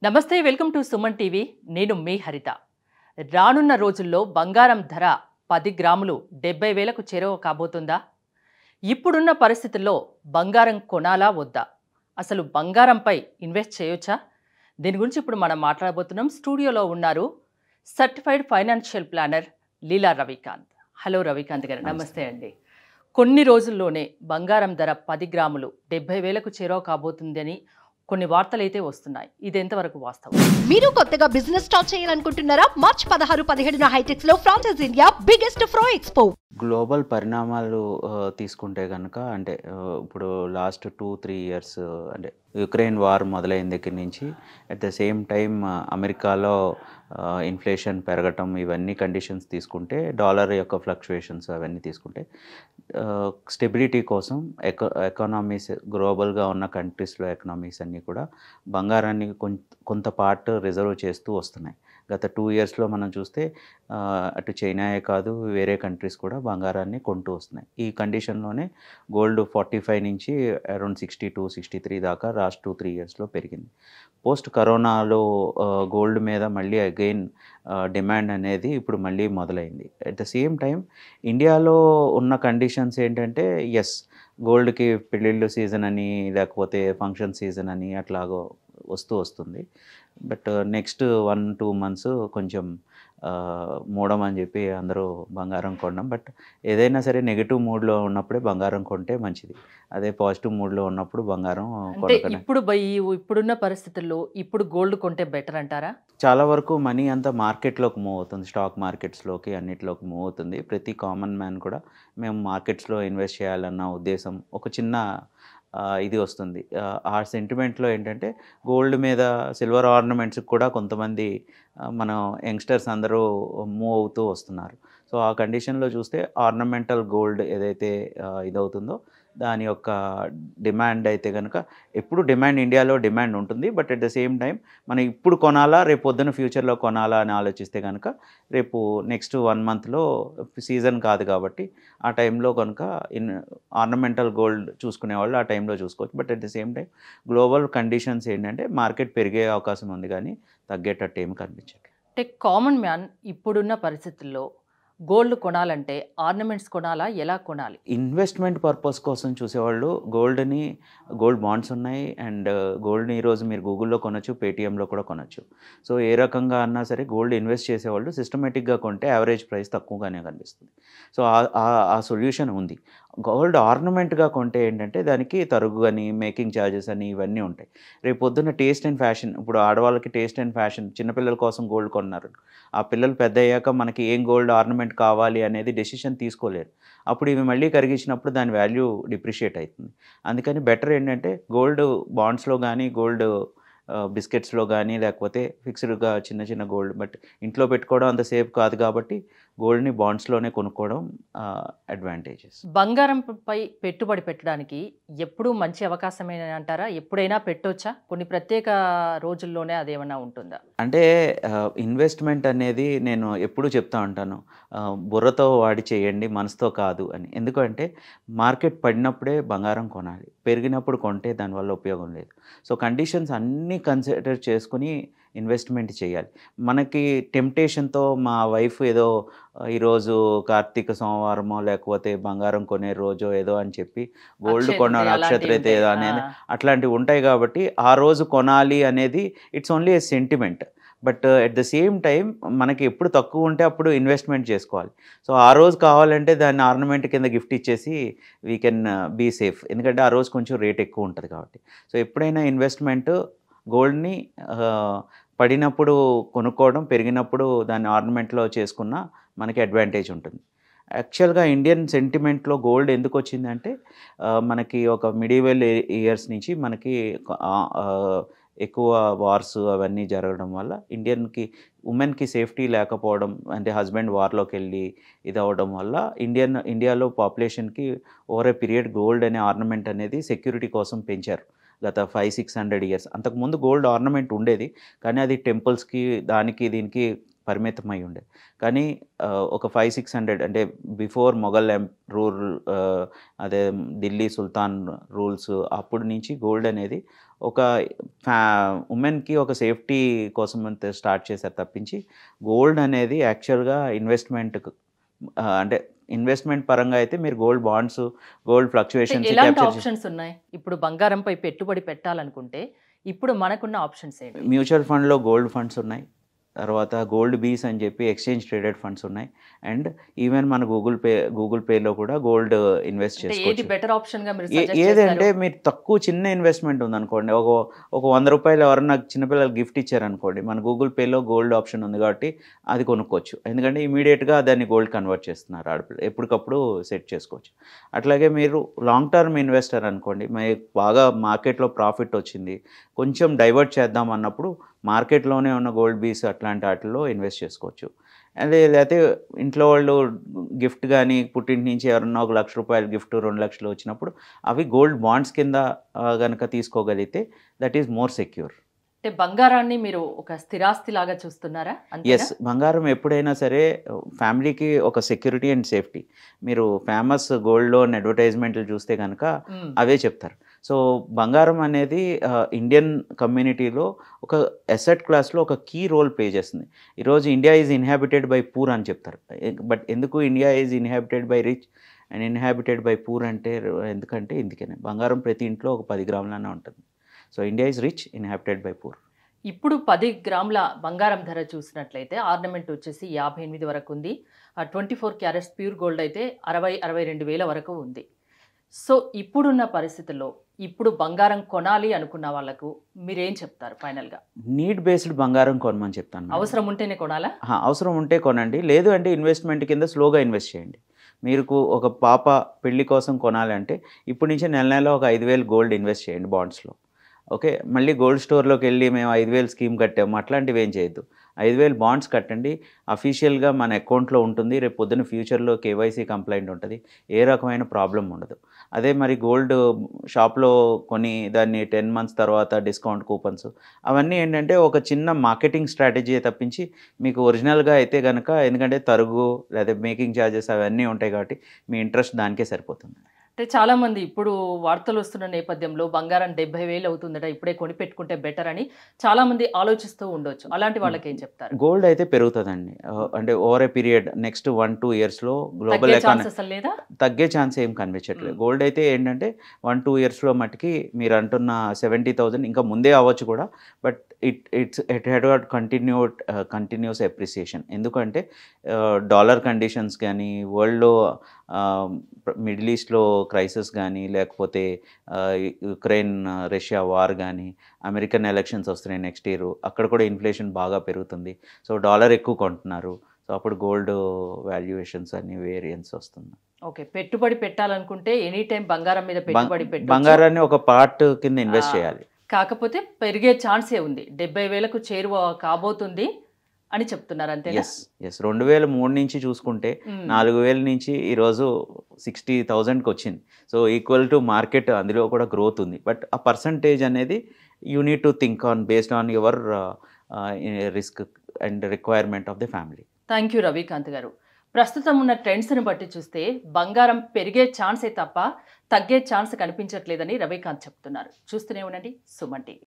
నమస్తే, welcome to Suman TV. నేను మీ హరిత. రానున్న రోజుల్లో బంగారం ధర 10 గ్రాములు 70,000కు చేరువ కాబోతుందా? ఇప్పుడున్న పరిస్థితుల్లో బంగారం కొనాలా వద్దా? అసలు బంగారంపై ఇన్వెస్ట్ చేయొచ్చా? దీని గురించి ఇప్పుడు మనం మాట్లాడబోతున్నాం. స్టూడియోలో ఉన్నారు సర్టిఫైడ్ ఫైనాన్షియల్ ప్లానర్ లీలా రవికాంత్. హలో రవికాంత్ గారు, నమస్తే అండి. కొన్ని రోజుల్లోనే బంగారం ధర 10 గ్రాములు 70,000కు చేరువ కాబోతుందని కొన్ని వార్తలు అయితే వస్తున్నాయి. ఇది ఎంతవరకు వాస్తవం? మీరు కొత్తగా బిజినెస్ స్టార్ట్ చేయాలనుకుంటున్నారా? మార్చ్ 16-17 హైటెక్స్ లో franchise India biggest ఫ్రో expo. Global పరిణామాలు తీసుకుంటే కనుక అంటే ఇప్పుడు లాస్ట్ 2-3 ఇయర్స్ అంటే యుక్రెయిన్ వార్ మొదలైన దగ్గర నుంచి అట్ ద సేమ్ టైం అమెరికాలో ఇన్ఫ్లేషన్ పెరగటం, ఇవన్నీ కండిషన్స్ తీసుకుంటే, డాలర్ యొక్క ఫ్లక్చుయేషన్స్ అవన్నీ తీసుకుంటే స్టెబిలిటీ కోసం ఎకానమీస్ గ్లోబల్గా ఉన్న కంట్రీస్లో ఎకనామీస్ అన్నీ కూడా బంగారాన్ని కొంత పార్ట్ రిజర్వ్ చేస్తూ వస్తున్నాయి. గత 2 ఇయర్స్లో మనం చూస్తే అటు చైనాయే కాదు, వేరే కంట్రీస్ కూడా బంగారాన్ని కొంటూ వస్తున్నాయి. ఈ కండిషన్లోనే గోల్డ్ 45 నుంచి అరౌండ్ 62-63 దాకా లాస్ట్ 2-3 ఇయర్స్లో పెరిగింది. పోస్ట్ కరోనాలో గోల్డ్ మీద మళ్ళీ అగైన్ డిమాండ్ అనేది ఇప్పుడు మళ్ళీ మొదలైంది. అట్ ద సేమ్ టైం ఇండియాలో ఉన్న కండిషన్స్ ఏంటంటే, ఎస్ గోల్డ్కి పెళ్ళిళ్ళు సీజన్ అని, లేకపోతే ఫంక్షన్ సీజన్ అని అట్లాగో వస్తుంది. బట్ నెక్స్ట్ 1-2 మంత్స్ కొంచెం మూడమని చెప్పి అందరూ బంగారం కొనడం. బట్ ఏదైనా సరే నెగిటివ్ మూడ్లో ఉన్నప్పుడే బంగారం కొంటే మంచిది. అదే పాజిటివ్ మూడ్లో ఉన్నప్పుడు బంగారం అంటే ఇప్పుడున్న పరిస్థితుల్లో ఇప్పుడు గోల్డ్ కొంటే బెటర్ అంటారా? చాలా వరకు మనీ అంతా మార్కెట్లోకి మూవ్ అవుతుంది, స్టాక్ మార్కెట్స్లోకి అన్నిట్లోకి మూవ్ అవుతుంది. ప్రతి కామన్ మ్యాన్ కూడా మేము మార్కెట్స్లో ఇన్వెస్ట్ చేయాలన్న ఉద్దేశం, ఒక చిన్న ఇది వస్తుంది. ఆ సెంటిమెంట్లో ఏంటంటే గోల్డ్ మీద సిల్వర్ ఆర్నమెంట్స్కి కూడా కొంతమంది మనం యంగ్స్టర్స్ అందరూ మూవ్ అవుతూ వస్తున్నారు. సో ఆ కండిషన్లో చూస్తే ఆర్నమెంటల్ గోల్డ్ ఏదైతే ఇదవుతుందో దాని యొక్క డిమాండ్ అయితే కనుక ఎప్పుడు ఇండియాలో డిమాండ్ ఉంటుంది. But at the same time మనం ఇప్పుడు కొనాలా, రేపు పొద్దున ఫ్యూచర్లో కొనాలా అని ఆలోచిస్తే కనుక రేపు నెక్స్ట్ 1 మంత్లో సీజన్ కాదు కాబట్టి ఆ టైంలో కనుక ఆర్నమెంటల్ గోల్డ్ చూసుకునే వాళ్ళు ఆ టైంలో చూసుకోవచ్చు. But at the same time global conditions ఏంటంటే మార్కెట్ పెరిగే అవకాశం ఉంది, కానీ తగ్గేటట్టు ఏమి కనిపించట్లేదు. అంటే కామన్ మ్యాన్ ఇప్పుడున్న పరిస్థితుల్లో గోల్డ్ కొనాలంటే ఆర్నమెంట్స్ కొనాలా, ఎలా కొనాలి? ఇన్వెస్ట్మెంట్ పర్పస్ కోసం చూసేవాళ్ళు గోల్డ్ బాండ్స్ ఉన్నాయి. అండ్ గోల్డ్ని ఈరోజు మీరు గూగుల్లో కొనొచ్చు, పేటీఎంలో కూడా కొనొచ్చు. సో ఏ రకంగా అన్నా సరే గోల్డ్ ఇన్వెస్ట్ చేసేవాళ్ళు సిస్టమేటిక్గా కొంటే యావరేజ్ ప్రైస్ తక్కువగానే కనిపిస్తుంది. సో ఆ సొల్యూషన్ ఉంది. గోల్డ్ ఆర్నమెంట్గా కొంటే ఏంటంటే దానికి తరుగు అని, మేకింగ్ ఛార్జెస్ అని ఇవన్నీ ఉంటాయి. రేపు పొద్దున్న టేస్ట్ అండ్ ఫ్యాషన్, ఇప్పుడు ఆడవాళ్ళకి టేస్ట్ అండ్ ఫ్యాషన్, చిన్నపిల్లల కోసం గోల్డ్ కొన్నారు, ఆ పిల్లలు పెద్ద అయ్యాక మనకి ఏం గోల్డ్ ఆర్నమెంట్ కావాలి అనేది డెసిషన్ తీసుకోలేరు. అప్పుడు ఇవి మళ్ళీ కరిగించినప్పుడు దాని వాల్యూ డిప్రిషియేట్ అవుతుంది. అందుకని బెటర్ ఏంటంటే గోల్డ్ బాండ్స్లో కానీ, గోల్డ్ బిస్కెట్స్లో కానీ, లేకపోతే ఫిక్స్డ్గా చిన్న గోల్డ్, బట్ ఇంట్లో పెట్టుకోవడం అంత సేఫ్ కాదు కాబట్టి గోల్డ్ని బాండ్స్లోనే కొనుక్కోవడం అడ్వాంటేజెస్. బంగారంపై పెట్టుబడి పెట్టడానికి ఎప్పుడూ మంచి అవకాశమే అంటారా? ఎప్పుడైనా పెట్టొచ్చా? కొన్ని ప్రత్యేక రోజుల్లోనే అదేమన్నా ఉంటుందా? అంటే ఇన్వెస్ట్మెంట్ అనేది నేను ఎప్పుడూ చెప్తా ఉంటాను, బుర్రతో వాడి చేయండి, మనసుతో కాదు అని. ఎందుకంటే మార్కెట్ పడినప్పుడే బంగారం కొనాలి, పెరిగినప్పుడు కొంటే దానివల్ల ఉపయోగం లేదు. సో కండిషన్స్ అన్నీ కన్సిడర్ చేసుకుని ఇన్వెస్ట్మెంట్ చేయాలి. మనకి టెంప్టేషన్తో మా వైఫ్ ఏదో ఈరోజు కార్తీక సోమవారమో లేకపోతే బంగారం కొనే రోజో ఏదో అని చెప్పి గోల్డ్ కొన నక్షత్రత ఏదో అనేది అట్లాంటివి ఉంటాయి కాబట్టి ఆ రోజు కొనాలి అనేది it's only A sentiment. But at the same time మనకి ఎప్పుడు తక్కువ ఉంటే అప్పుడు ఇన్వెస్ట్మెంట్ చేసుకోవాలి. సో ఆ రోజు కావాలంటే దాన్ని ఆర్నమెంట్ కింద గిఫ్ట్ ఇచ్చేసి వీ కెన్ బీ సేఫ్, ఎందుకంటే ఆ రోజు కొంచెం రేట్ ఎక్కువ ఉంటుంది కాబట్టి. సో ఎప్పుడైనా ఇన్వెస్ట్మెంట్ గోల్డ్ని పడినప్పుడు కొనుక్కోవడం, పెరిగినప్పుడు దాన్ని ఆర్నమెంట్లో చేసుకున్న మనకి అడ్వాంటేజ్ ఉంటుంది. యాక్చువల్గా ఇండియన్ సెంటిమెంట్లో గోల్డ్ ఎందుకు వచ్చిందంటే మనకి ఒక మిడివల్ ఇయర్స్ నుంచి మనకి ఎక్కువ వార్స్ అవన్నీ జరగడం వల్ల ఉమెన్కి సేఫ్టీ లేకపోవడం, అంటే హస్బెండ్ వార్లోకి వెళ్ళి ఇది అవ్వడం వల్ల ఇండియాలో పాపులేషన్కి ఓవర్ ఏ పీరియడ్ గోల్డ్ అనే ఆర్నమెంట్ అనేది సెక్యూరిటీ కోసం పెంచారు గత 500-600 ఇయర్స్. అంతకుముందు గోల్డ్ ఆర్నమెంట్ ఉండేది, కానీ అది టెంపుల్స్కి దీనికి పరిమితమై ఉండేది. కానీ ఒక 500-600 అంటే బిఫోర్ మొఘల్ రూల్, అదే ఢిల్లీ సుల్తాన్ రూల్స్ అప్పటి నుంచి గోల్డ్ అనేది ఒక ఉమెన్కి ఒక సేఫ్టీ కోసం స్టార్ట్ చేశారు తప్పించి గోల్డ్ అనేది యాక్చువల్గా అంటే ఇన్వెస్ట్మెంట్ పరంగా అయితే మీరు గోల్డ్ బాండ్స్, గోల్డ్ ఫ్లక్చుయేషన్స్ ఎలాంటి ఆప్షన్స్ ఉన్నాయి ఇప్పుడు బంగారంపై పెట్టుబడి పెట్టాలనుకుంటే? ఇప్పుడు మనకున్న ఆప్షన్స్ ఏంటి? మ్యూచువల్ ఫండ్లో గోల్డ్ ఫండ్స్ ఉన్నాయి, తర్వాత గోల్డ్ బీస్ అని చెప్పి ఎక్స్చేంజ్ ట్రేడెడ్ ఫండ్స్ ఉన్నాయి, అండ్ ఈవెన్ మన గూగుల్ పేలో కూడా గోల్డ్ ఇన్వెస్ట్ ఏది చేసుకోవచ్చు. బెటర్ ఆప్షన్ గా మీరు సజెస్ట్ ఏదంటే చేస్తారు? మీరు తక్కువ చిన్న ఇన్వెస్ట్మెంట్ ఉందనుకోండి, ఒక 100 రూపాయలు ఎవరన్నా చిన్నపిల్లలు గిఫ్ట్ ఇచ్చారనుకోండి, మన గూగుల్ పేలో గోల్డ్ ఆప్షన్ ఉంది కాబట్టి అది కొనుక్కోవచ్చు. ఎందుకంటే ఇమీడియట్గా దాన్ని గోల్డ్ కన్వర్ట్ చేస్తున్నారు ఆడపిల్ల, ఎప్పటికప్పుడు సెట్ చేసుకోవచ్చు. అట్లాగే మీరు లాంగ్ టర్మ్ ఇన్వెస్టర్ అనుకోండి, బాగా మార్కెట్లో ప్రాఫిట్ వచ్చింది, కొంచెం డైవర్ట్ చేద్దాం అన్నప్పుడు మార్కెట్లోనే ఉన్న గోల్డ్ బీస్ అట్లాంటి వాటిల్లో ఇన్వెస్ట్ చేసుకోవచ్చు. అదే లేకపోతే ఇంట్లో వాళ్ళు గిఫ్ట్ కానీ పుట్టింటి నుంచి ఎవరన్నా ఒక 1,00,000 రూపాయలు గిఫ్ట్, 2 లక్షలు వచ్చినప్పుడు అవి గోల్డ్ బాండ్స్ కింద కనుక తీసుకోగలిగితే దట్ ఈస్ మోర్ సెక్యూర్. అంటే బంగారాన్ని మీరు ఒక స్థిరాస్తి లాగా చూస్తున్నారా? ఎస్, బంగారం ఎప్పుడైనా సరే ఫ్యామిలీకి ఒక సెక్యూరిటీ అండ్ సేఫ్టీ. మీరు ఫేమస్ గోల్డ్ లోన్ అడ్వర్టైజ్మెంట్లు చూస్తే కనుక అవే చెప్తారు. సో బంగారం అనేది ఇండియన్ కమ్యూనిటీలో ఒక అసెట్ క్లాస్లో ఒక కీ రోల్ ప్లే చేస్తుంది. ఈరోజు India is inhabited by poor అని చెప్తారు, బట్ ఎందుకు India is inhabited by rich and inhabited by poor అంటే ఎందుకంటే ఇందుకనే బంగారం ప్రతి ఇంట్లో ఒక 10 గ్రాములనే ఉంటుంది. So India is rich inhabited by poor. ఇప్పుడు 10 గ్రాముల బంగారం ధర చూసినట్లయితే ఆర్నమెంట్ వచ్చేసి 58 వరకు ఉంది. 24 క్యారెట్స్ ప్యూర్ గోల్డ్ అయితే 60-62 వేల వరకు ఉంది. సో ఇప్పుడున్న పరిస్థితుల్లో ఇప్పుడు బంగారం కొనాలి అనుకున్న వాళ్ళకు మీరేం చెప్తారు ఫైనల్గా? నీడ్ బేస్డ్ బంగారం కొనమని చెప్తాను. అవసరం ఉంటేనే కొనాలా? అవసరం ఉంటే కొనండి, లేదు అంటే ఇన్వెస్ట్మెంట్ కింద స్లోగా ఇన్వెస్ట్ చేయండి. మీకు ఒక పాప పెళ్లి కోసం కొనాలంటే ఇప్పటి నుంచి నెల ఒక 5,000 గోల్డ్ ఇన్వెస్ట్ చేయండి బాండ్స్లో. ఓకే, మళ్ళీ గోల్డ్ స్టోర్లోకి వెళ్ళి మేము 5,000 స్కీమ్ కట్టాము అట్లాంటివి ఏం చేయొద్దు. 5,000 బాండ్స్ కట్టండి, అఫీషియల్గా మన అకౌంట్లో ఉంటుంది, రేపు పొద్దున్న ఫ్యూచర్లో కేవైసీ కంప్లైంట్ ఉంటుంది, ఏ రకమైన ప్రాబ్లం ఉండదు. అదే మరి గోల్డ్ షాప్లో కొని దాన్ని 10 months తర్వాత డిస్కౌంట్ కూపన్స్ అవన్నీ ఏంటంటే ఒక చిన్న మార్కెటింగ్ స్ట్రాటజీ తప్పించి మీకు ఒరిజినల్గా అయితే కనుక, ఎందుకంటే తరుగు లేదా మేకింగ్ ఛార్జెస్ అవన్నీ ఉంటాయి కాబట్టి మీ ఇంట్రెస్ట్ దానికే సరిపోతుంది. అంటే చాలామంది ఇప్పుడు వార్తలు వస్తున్న నేపథ్యంలో బంగారం 70,000 అవుతుందట, ఇప్పుడే కొని పెట్టుకుంటే బెటర్ అని చాలామంది ఆలోచిస్తూ ఉండొచ్చు. అలాంటి వాళ్ళకి ఏం చెప్తారు? గోల్డ్ అయితే పెరుగుతుందండి, అంటే ఓవర్ ఏ పీరియడ్ నెక్స్ట్ 1-2 yearsలో గ్లోబల్ ఎకానమీ లేదా తగ్గే ఛాన్స్ ఏం కనిపించట్లేదు. గోల్డ్ అయితే ఏంటంటే 1-2 yearsలో మటుకి మీరు అంటున్న 70,000 ఇంకా ముందే అవ్వచ్చు కూడా, but it had got continuous appreciation. ఎందుకంటే డాలర్ కండిషన్స్ కానీ, వరల్డ్లో మిడిల్ ఈస్ట్లో క్రైసిస్ కానీ, లేకపోతే యుక్రెయిన్ రష్యా వార్ కానీ, అమెరికన్ ఎలక్షన్స్ వస్తున్నాయి నెక్స్ట్ ఇయర్, అక్కడ కూడా ఇన్ఫ్లేషన్ బాగా పెరుగుతుంది. సో డాలర్ ఎక్కువ కొంటున్నారు, సో అప్పుడు గోల్డ్ వాల్యుయేషన్స్ అన్ని వేరియన్స్ వస్తుంది. ఓకే, పెట్టుబడి పెట్టాలనుకుంటే ఎనీ టైం బంగారం మీద పెట్టుబడి పెట్టాలి, బంగారాన్ని ఒక పార్ట్ కింద ఇన్వెస్ట్ చేయాలి. కాకపోతే పెరిగే ఛాన్సే ఉంది, 70,000కు చేరువ కాబోతుంది అని చెప్తున్నారు అంతేనా? ఎస్ 2003 నుంచి చూసుకుంటే 4,000 నుంచి ఈరోజు 60,000కి వచ్చింది. సో ఈక్వల్ టు మార్కెట్, అందులో కూడా గ్రోత్ ఉంది. బట్ ఆ పర్సంటేజ్ అనేది you need to think on based on your risk and requirement of the family. Thank you Ravikanth గారు. ప్రస్తుతం ఉన్న ట్రెండ్స్ని బట్టి చూస్తే బంగారం పెరిగే ఛాన్సే తప్ప తగ్గే ఛాన్స్ కనిపించట్లేదని రవికాంత్ చెప్తున్నారు. చూస్తూనే ఉండండి సుమన్ టీవీ.